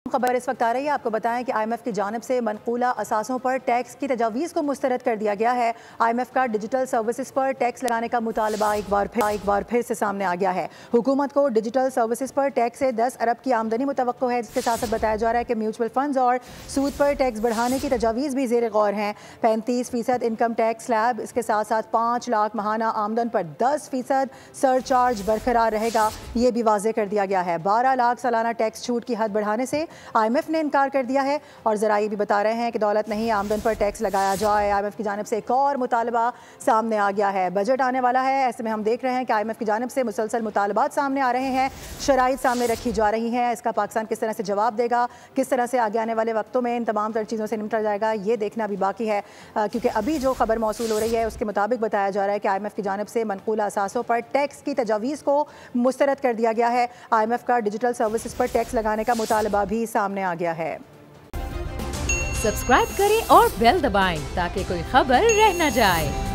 खबर इस वक्त आ रही है। आपको बताएं कि IMF की जानिब से मनकूला असासों पर टैक्स की तजावीज़ को मुस्तरद कर दिया गया है। IMF का डिजिटल सर्विसेज पर टैक्स लगाने का मुतालबा एक बार फिर से सामने आ गया है। हुकूमत को डिजिटल सर्विसेज पर टैक्स से 10 अरब की आमदनी मुतवक्को है, जिसके साथ साथ बताया जा रहा है कि म्यूचुअल फंड्स और सूद पर टैक्स बढ़ाने की तजावीज़ भी ज़ेर गौर हैं। 35% इनकम टैक्स स्लैब, इसके साथ साथ 5 लाख माहाना आमदन पर 10% सरचार्ज बरकरार रहेगा, ये भी वाज़ेह कर दिया गया है। 12 लाख सालाना टैक्स छूट की हद बढ़ाने से IMF ने इनकार कर दिया है और ज़रा ये भी बता रहे हैं कि दौलत नहीं आमदन पर टैक्स लगाया जाए। IMF की जानिब से एक और मुतालबा सामने आ गया है। बजट आने वाला है, ऐसे में हम देख रहे हैं कि IMF की जानिब से मुसलसल मुतालबात सामने आ रहे हैं, शराइत सामने रखी जा रही हैं। इसका पाकिस्तान किस तरह से जवाब देगा, किस तरह से आगे आने वाले वक्तों में इन तमाम तर चीज़ों से निपटा जाएगा, ये देखना भी बाकी है, क्योंकि अभी जो खबर मौसूल हो रही है उसके मुताबिक बताया जा रहा है कि IMF की जानिब से मनकूला असासों पर टैक्स की तजावीज़ को मुस्तरद कर दिया गया है। IMF का डिजिटल सर्विसेज पर टैक्स लगाने का मुतालबा भी सामने आ गया है। सब्सक्राइब करें और बेल दबाएं ताकि कोई खबर रह न जाए।